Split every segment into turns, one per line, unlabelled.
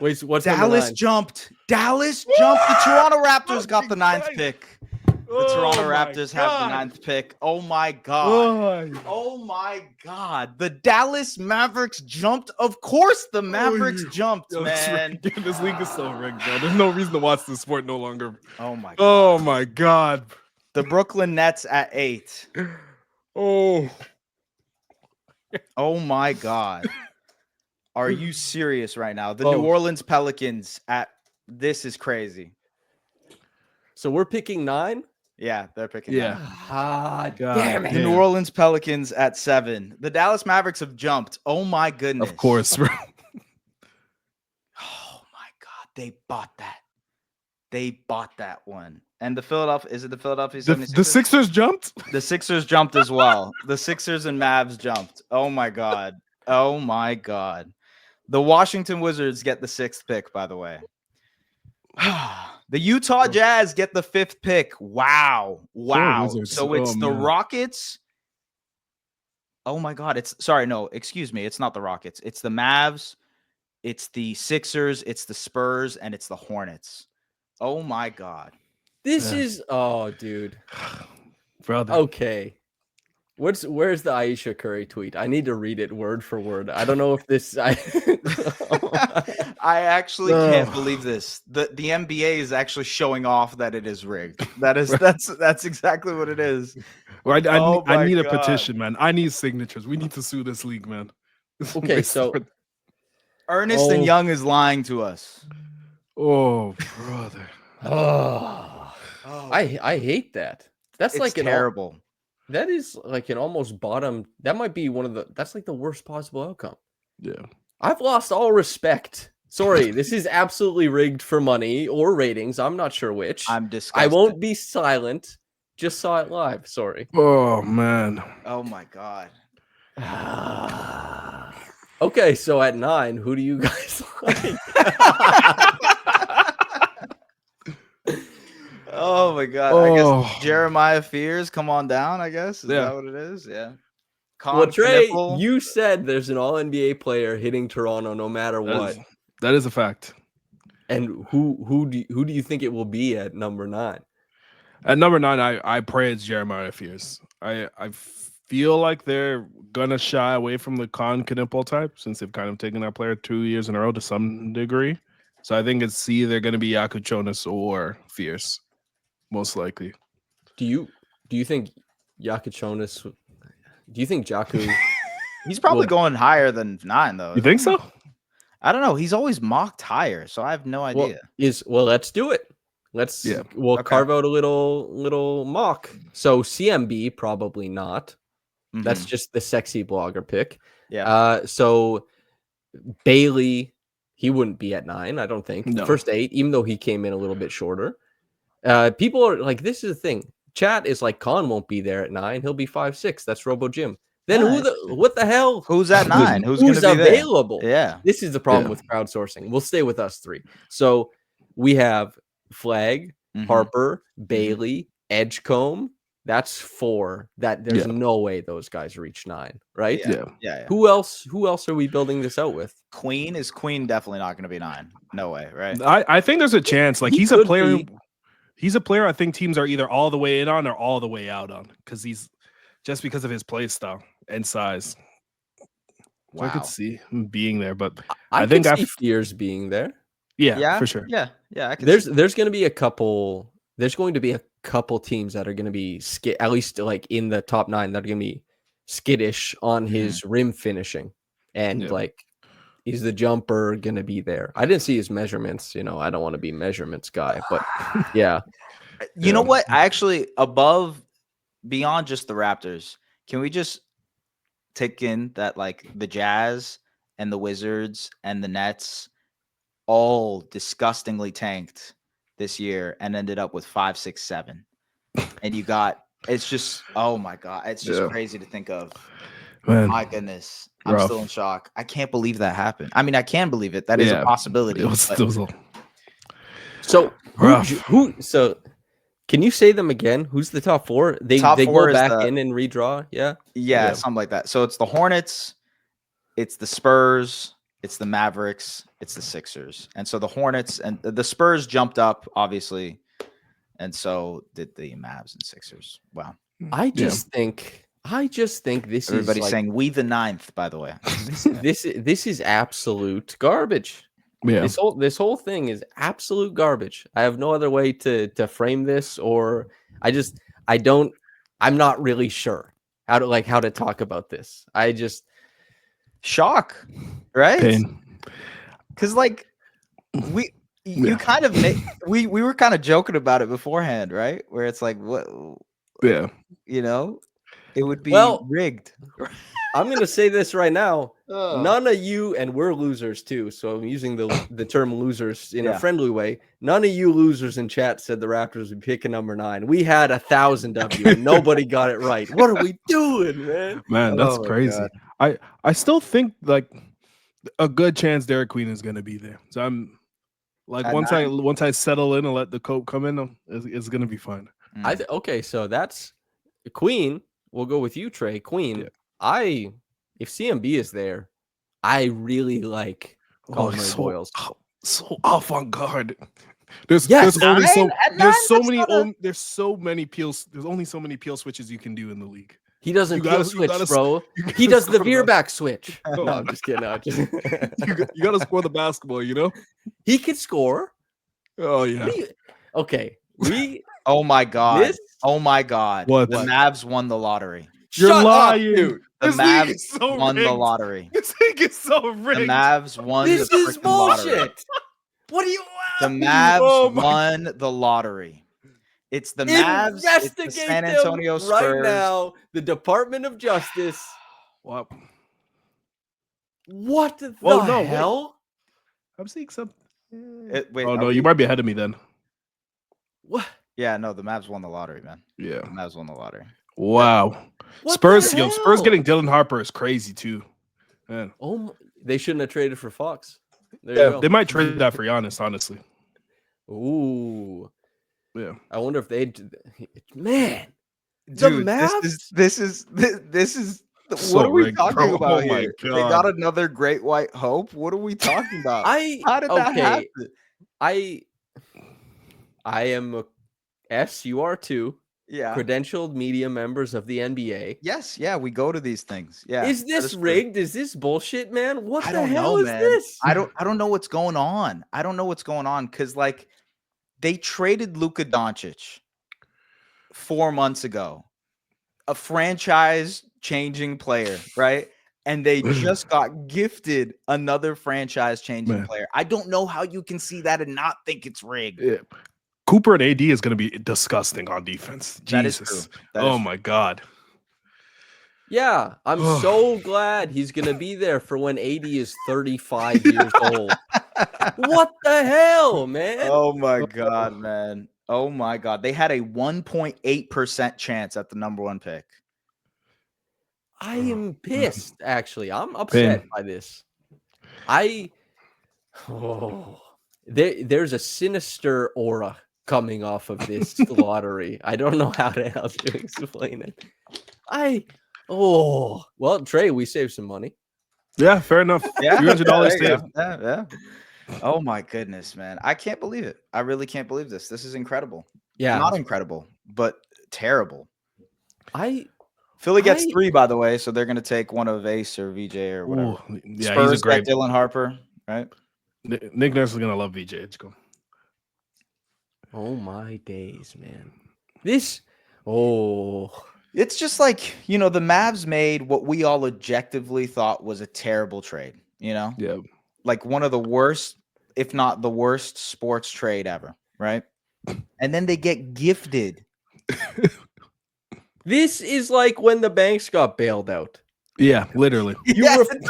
Wait, what's
Dallas
number 9?
jumped. Dallas jumped. The Toronto Raptors got the 9th pick. The Toronto Raptors have the 9th pick. Oh my God. Oh my God. The Dallas Mavericks jumped. Of course the Mavericks jumped, man.
This league is so rigged, bro. There's no reason to watch this sport no longer.
Oh my God.
Oh my God.
The Brooklyn Nets at 8.
Oh
my God. Are you serious right now? The New Orleans Pelicans at this is crazy.
So we're picking 9?
Yeah, they're picking
9.
Damn it. The New Orleans Pelicans at 7. The Dallas Mavericks have jumped. Oh my goodness.
Of course, bro.
Oh my God. They bought that. They bought that one. And the Philadelphia, is it the Philadelphia 76ers?
The Sixers jumped?
The Sixers jumped as well. The Sixers and Mavs jumped. Oh my God. Oh my God. The Washington Wizards get the 6th pick, by the way. The Utah Jazz get the 5th pick. Wow. So it's the Rockets. Oh my God. It's not the Rockets. It's the Mavs. It's the Sixers. It's the Spurs, and it's the Hornets. Oh my God.
This is dude.
Brother.
Okay. Where's the Aisha Curry tweet? I need to read it word for word. I don't know if this
I actually can't believe this. The NBA is actually showing off that it is rigged. That's exactly what it is.
Well, I need a petition, man. I need signatures. We need to sue this league, man.
Okay, so
Ernest and Young is lying to us.
Oh, brother.
I hate that. That's
it's terrible.
That is like an almost bottom. That might be that's like the worst possible outcome.
Yeah.
I've lost all respect. Sorry, this is absolutely rigged for money or ratings. I'm not sure which.
I'm disgusted.
I won't be silent. Just saw it live. Sorry.
Oh, man.
Oh, my God.
Okay, so at 9, who do you guys like?
Oh my God! I guess Jeremiah Fears, come on down. I guess is that what it is? Yeah.
Well, Trey, you said there's an All NBA player hitting Toronto no matter what.
That is a fact.
And who do you think it will be at number 9?
At number 9, I pray it's Jeremiah Fears. I feel like they're gonna shy away from the Con Knippel type since they've kind of taken that player 2 years in a row to some degree. So I think it's either going to be Yakuchonis or Fierce, most likely.
Do you think Yakuchonis? Do you think Jaku?
He's probably going higher than 9, though.
You think so?
I don't know. He's always mocked higher, so I have no idea.
Well, let's do it. We'll carve out a little mock. So CMB probably not. Mm-hmm. That's just the sexy blogger pick.
Yeah.
So Bailey. He wouldn't be at 9, I don't think.
No.
First 8, even though he came in a little bit shorter. People are like, this is the thing. Chat is like, Con won't be there at 9. He'll be 5, 6. That's Robo Jim. Then what the hell?
Who's at 9? Who's going to be
available?
There? Yeah.
This is the problem with crowdsourcing. We'll stay with us 3. So we have Flag, Harper, Bailey, Edgecombe. That's 4. That there's no way those guys reach 9, right?
Yeah.
Who else are we building this out with?
Queen definitely not going to be 9. No way, right?
I think there's a chance. Like he's a player. He's a player I think teams are either all the way in on or all the way out on because because of his play style and size. Wow. So I could see him being there, but
I think see Fears being there.
Yeah, for sure.
Yeah.
There's going to be a couple. There's going to be a couple teams that are going to be at least like in the top 9 that are going to be skittish on his rim finishing, and like, is the jumper going to be there? I didn't see his measurements. I don't want to be measurements guy, but yeah.
You know what? I actually beyond just the Raptors, can we just take in that like the Jazz and the Wizards and the Nets all disgustingly tanked this year and ended up with 5, 6, 7. And it's just, oh my God. It's just crazy to think of.
Man,
my goodness. I'm still in shock. I can't believe that happened. I mean, I can believe it. That is a possibility.
So can you say them again? Who's the top 4? They go back in and redraw.
Yeah, something like that. So it's the Hornets, it's the Spurs, it's the Mavericks, It's the Sixers. And so the Hornets and the Spurs jumped up, obviously. And so did the Mavs and Sixers. Wow.
I just think this
Everybody's
is like,
saying we the ninth, by the way.
this is absolute garbage.
Yeah.
This whole thing is absolute garbage. I have no other way to frame this, or I'm not really sure how to talk about this. I just
shock, right?
Pain.
Because like you kind of we were kind of joking about it beforehand, right? Where it's like, what?
Yeah,
you know, it would be rigged.
I'm gonna say this right now. None of you, and we're losers too, so I'm using the term losers in a friendly way. None of you losers in chat said the Raptors would pick a number 9. We had 1,000 of you, and nobody got it right. What are we doing, man?
Man, that's crazy. I still think like a good chance Derek Queen is gonna be there. So I'm like, once I settle in and let the coat come in, it's gonna be fine.
Okay, so that's Queen. We'll go with you, Trey. Queen. Yeah. If CMB is there, I really like Colin Boyles.
So avant-garde. There's so many peels. There's only so many peel switches you can do in the league.
He doesn't peel switch, bro. He does the veer back switch. No, I'm just kidding.
You gotta score the basketball, you know?
He can score.
Oh yeah.
Okay.
Oh my god. Oh my god.
What?
The Mavs won the lottery.
You're lying, dude.
The Mavs won the lottery.
This league is so rigged.
The Mavs won the freaking lottery.
What do you
The Mavs won the lottery. It's the Mavs. It's the San Antonio Spurs.
Right now, the Department of Justice.
What
the hell?
I'm seeing something.
You
might be ahead of me then.
What?
Yeah, no, the Mavs won the lottery, man.
Yeah.
The Mavs won the lottery.
Wow. Spurs getting Dylan Harper is crazy too. Man.
Oh, they shouldn't have traded for Fox.
They might trade that for Giannis, honestly.
Ooh.
Yeah.
I wonder if man.
Dude, this is
so
what are we
rigged,
talking about
my
here?
God.
They got another great white hope. What are we talking about? How did that happen?
I am you are too.
Yeah.
Credentialed media members of the NBA.
Yes, yeah, we go to these things. Yeah.
Is this rigged? Is this bullshit, man? What
I
the
don't
hell
know,
is
man.
this?
I don't know what's going on. I don't know what's going on because like they traded Luka Doncic 4 months ago, a franchise-changing player, right? And they just got gifted another franchise-changing player. I don't know how you can see that and not think it's rigged.
Yeah. Cooper and AD is going to be disgusting on defense.
That
Jesus.
is true.
Oh my God.
Yeah, I'm so glad he's going to be there for when AD is 35 years old. What the hell, man?
Oh my God, man. Oh my God. They had a 1.8% chance at the number 1 pick.
I am pissed, actually. I'm upset by this. There's a sinister aura coming off of this lottery. I don't know how the hell to explain it. Well, Trey, we saved some money.
Yeah, fair enough.
Yeah,
$300 saved.
Yeah. Oh my goodness, man. I can't believe it. I really can't believe this. This is incredible.
Yeah.
Not incredible, but terrible. Philly gets 3, by the way, so they're going to take one of Ace or VJ or whatever.
Ooh, yeah,
Spurs
he's a great
got Dylan Harper, right?
Nick Nurse is going to love VJ. Let's go.
Oh my days, man.
It's just like, the Mavs made what we all objectively thought was a terrible trade, Yeah. Like one of the worst, if not the worst sports trade ever, right? And then they get gifted.
This is like when the banks got bailed out.
Yeah, literally.
You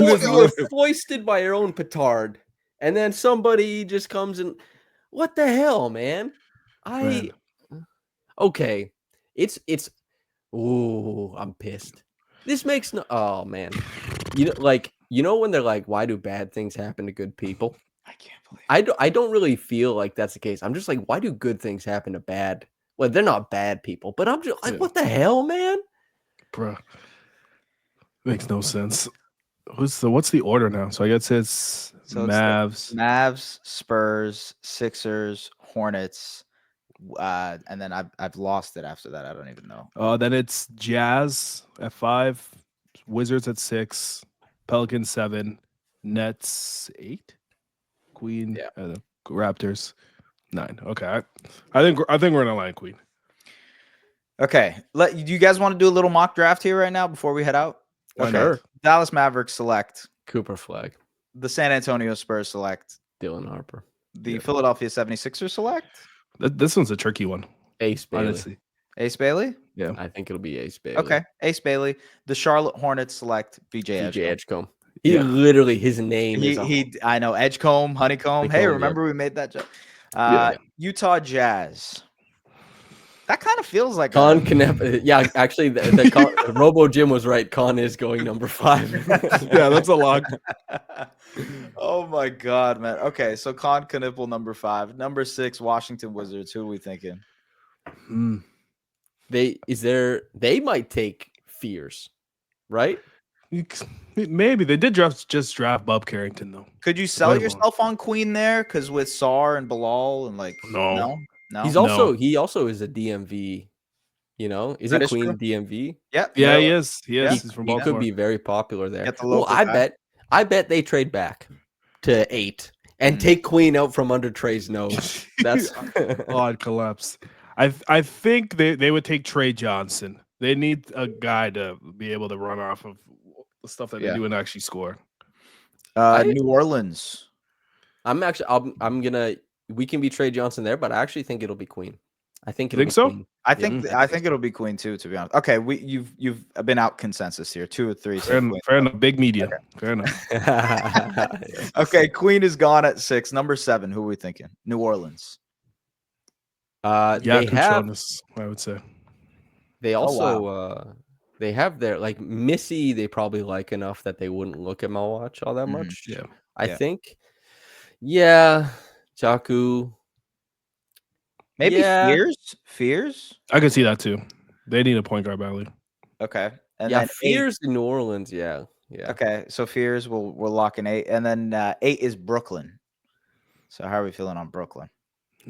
were foisted by your own petard, and then somebody just comes and what the hell, man? Okay. I'm pissed. This makes no man. When they're like, why do bad things happen to good people?
I can't believe
I don't really feel like that's the case. I'm just like, why do good things happen to bad? Well, they're not bad people, but I'm just like, what the hell, man?
Bro. Makes no sense. What's the order now? So I guess it's
So it's
Mavs.
Mavs, Spurs, Sixers, Hornets, and then I've lost it after that. I don't even know.
Then it's Jazz at 5, Wizards at 6, Pelicans 7, Nets 8, Queen, Raptors 9. Okay, I think we're in a line, Queen.
Okay, do you guys want to do a little mock draft here right now before we head out?
Why
Okay,
Sure.
Dallas Mavericks select.
Cooper Flag.
The San Antonio Spurs select.
Dylan Harper.
The Philadelphia 76ers select.
This one's a tricky one.
Ace Bailey.
Honestly.
Ace Bailey?
Yeah.
I think it'll be Ace Bailey.
Okay, Ace Bailey. The Charlotte Hornets select VJ
Edgecombe. He literally, his name is
I know, Edgecombe, Honeycomb. Hey, remember we made that joke. Utah Jazz. That kind of feels like
Con yeah, actually, the Robo Jim was right. Con is going number 5.
Yeah, that's a lock.
Oh my God, man. Okay, so Con Knipple number 5, number 6, Washington Wizards. Who are we thinking?
They might take Fears, right?
Maybe they did just draft Bob Carrington though.
Could you sell yourself on Queen there? Because with Sar and Bilal and no.
He also is a DMV. You know, isn't Queen true. DMV?
Yep.
Yeah, he is. He is.
He's from Baltimore. He could be very popular there. Well, I bet they trade back to 8 and take Queen out from under Trey's nose. That's
odd collapse. I think they would take Trey Johnson. They need a guy to be able to run off of the stuff that they do and actually score.
New Orleans.
I'm gonna. We can be Trey Johnson there, but I actually think it'll be Queen. I think it'll
think
be
so.
Queen.
I think it'll be Queen too. To be honest, okay. You've been out consensus here. 2 or 3.
Fair enough. Big media. Okay. Fair
enough. Okay, Queen is gone at 6. Number 7. Who are we thinking? New Orleans.
They have.
I would say.
They also they have their Missy. They probably like enough that they wouldn't look at my watch all that much.
Yeah,
I think. Yeah, Jaku.
Maybe Fears.
I can see that too. They need a point guard badly.
Okay, and
yeah,
then
Fears in New Orleans. Yeah.
Okay, so Fears we're locking 8, and then 8 is Brooklyn. So how are we feeling on Brooklyn?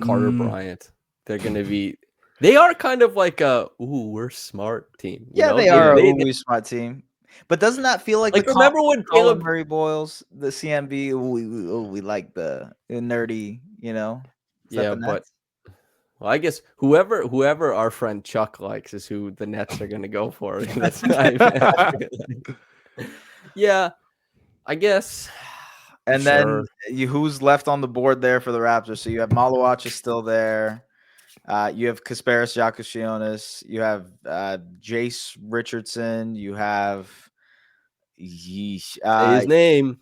Carter Bryant. They're gonna be. They are kind of like we're smart team.
They are a smart team. But doesn't that feel like
remember when Caleb
Murray Boyles, the CMB? We like the nerdy,
Yeah, but I guess whoever our friend Chuck likes is who the Nets are going to go for. That's yeah, I guess.
And then who's left on the board there for the Raptors? So you have Malawach is still there. You have Kasparis Giannis. You have Jace Richardson. You have
his name.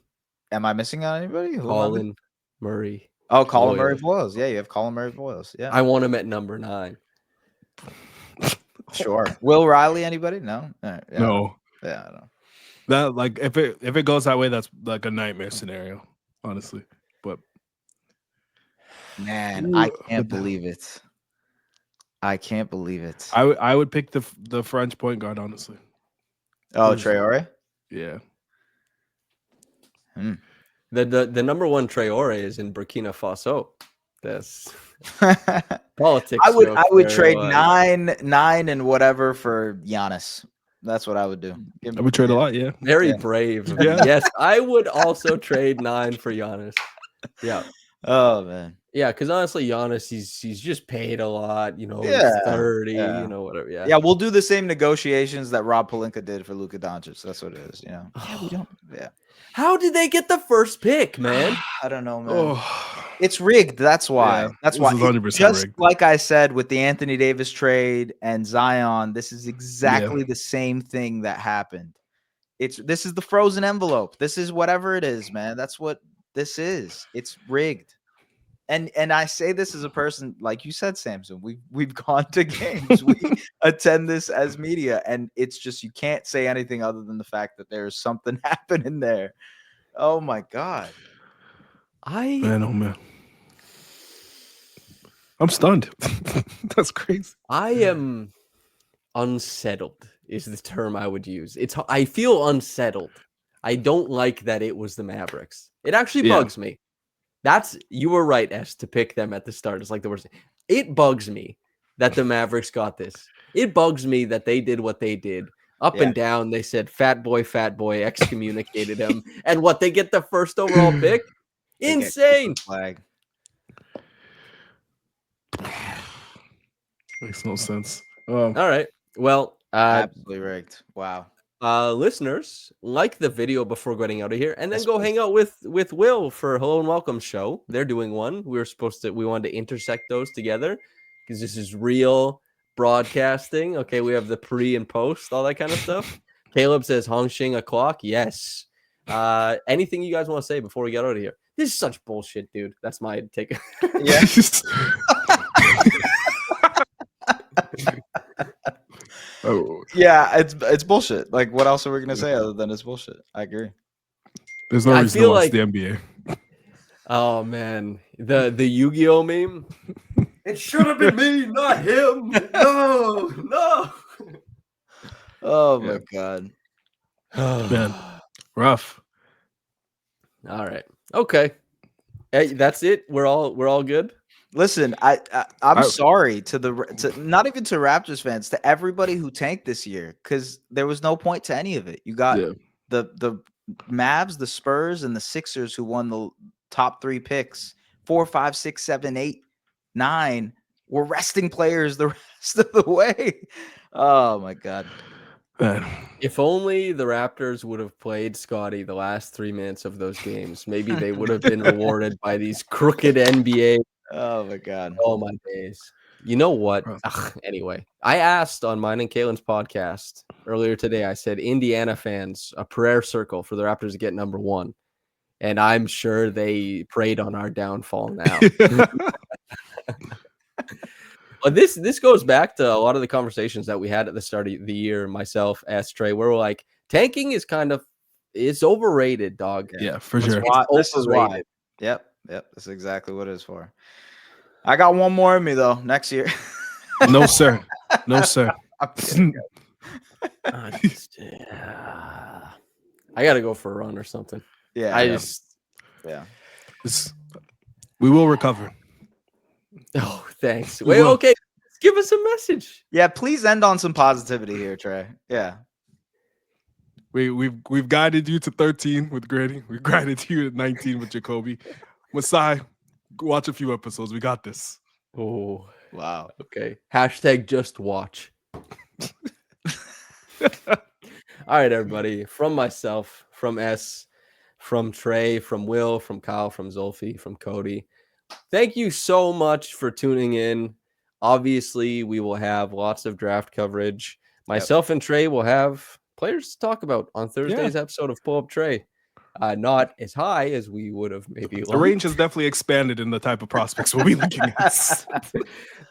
Am I missing on anybody?
Colin Murray.
Oh, Colin Murray Boyles. Yeah, you have Colin Murray Boyles. Yeah.
I want him at number 9.
Sure. Will Riley, anybody? No.
No.
Yeah, I don't know.
That if it goes that way, that's like a nightmare scenario, honestly. But
man, I can't believe it. I can't believe it.
I would pick the French point guard, honestly.
Oh, Traore?
Yeah.
The number 1 Traore is in Burkina Faso. That's politics.
I would trade 9 and whatever for Giannis. That's what I would do.
I would trade a lot, yeah.
Very brave. Yeah. Yes, I would also trade 9 for Giannis. Yeah.
Oh man.
Yeah, because honestly, Giannis, he's just paid a lot. He's 30. Whatever. Yeah.
Yeah, we'll do the same negotiations that Rob Pelinka did for Luka Doncic. That's what it is. Yeah, we don't. Yeah.
How did they get the first pick, man?
I don't know, man. It's rigged. That's why.
Yeah,
that's why.
100%
just
rigged.
Like I said with the Anthony Davis trade and Zion, this is exactly the same thing that happened. This is the frozen envelope. This is whatever it is, man. That's what this is. It's rigged. And I say this as a person, like you said, Samson, we've gone to games. We attend this as media, and it's just you can't say anything other than the fact that there's something happening there. Oh my God.
Man. I'm stunned. That's crazy.
I am unsettled is the term I would use. I feel unsettled. I don't like that it was the Mavericks. It actually bugs me. You were right, S, to pick them at the start. It's like the worst. It bugs me that the Mavericks got this. It bugs me that they did what they did. Up and down, they said fat boy, excommunicated him. And what, they get the first overall pick? Insane.
Flag.
Makes no sense.
All right. Well,
absolutely rigged. Wow.
Listeners, like the video before getting out of here, and then go hang out with Will for Hello and Welcome show. They're doing one. We wanted to intersect those together because this is real broadcasting. Okay, we have the pre and post, all that kind of stuff. Caleb says Hongxing o'clock. Yes. Anything you guys want to say before we get out of here? This is such bullshit, dude. That's my take.
Yeah. Yeah, it's bullshit. Like, what else are we gonna say other than it's bullshit? I agree.
There's no reason to watch the NBA.
Oh man, the Yu-Gi-Oh meme. It should have been me, not him. No.
Oh my god,
man, rough.
All right, okay. Hey, that's it. We're all good.
Listen, I'm sorry to not even to Raptors fans, to everybody who tanked this year, because there was no point to any of it. You got the Mavs, the Spurs, and the Sixers who won the top 3 picks. 4, 5, 6, 7, 8, 9 were resting players the rest of the way. Oh my god.
If only the Raptors would have played Scotty the last 3 minutes of those games, maybe they would have been rewarded by these crooked NBA.
Oh my god.
Oh my days. You know what? Anyway, I asked on mine and Kalen's podcast earlier today, I said, Indiana fans, a prayer circle for the Raptors to get number 1. And I'm sure they prayed on our downfall now. But this goes back to a lot of the conversations that we had at the start of the year, myself, Trey, where we're like, tanking is it's overrated, dog.
Yeah, for sure.
This is why. Yep. That's exactly what it is for. I got one more in me though next year.
No, sir. No, sir.
I gotta go for a run or something.
Yeah.
We will recover.
Oh, thanks. Wait, okay. Give us a message.
Yeah, please end on some positivity here, Trey. Yeah.
We've guided you to 13 with Grady. We've guided you at 19 with Jacoby. Masai, watch a few episodes. We got this.
Oh,
wow.
Okay. # just watch. All right, everybody. From myself, from S, from Trey, from Will, from Kyle, from Zulfi, from Cody. Thank you so much for tuning in. Obviously, we will have lots of draft coverage. Myself and Trey will have players to talk about on Thursday's episode of Pull Up Trey. Not as high as we would have maybe liked.
The range has definitely expanded in the type of prospects we'll be looking at.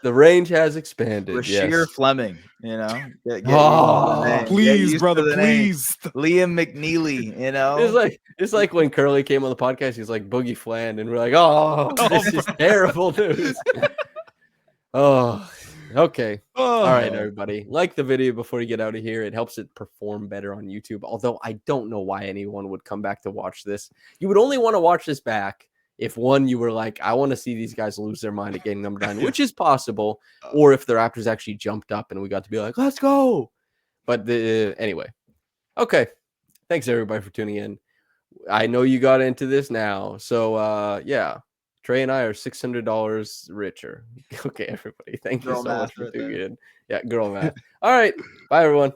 The range has expanded.
Rasheer Fleming, you know.
Please, brother, please.
Liam McNeely, you know.
It's like when Curly came on the podcast, he's like Boogie Flan, and we're like, oh, this is terrible news. Oh, okay. All right, everybody. Like the video before you get out of here. It helps it perform better on YouTube. Although I don't know why anyone would come back to watch this. You would only want to watch this back if, one, you were like, I want to see these guys lose their mind at getting number 9, which is possible, or if the Raptors actually jumped up and we got to be like, let's go. But anyway. Okay. Thanks, everybody, for tuning in. I know you got into this now. So, yeah. Trey and I are $600 richer. Okay, everybody. Thank you so much for tuning in. Yeah, girl math. All right. Bye, everyone.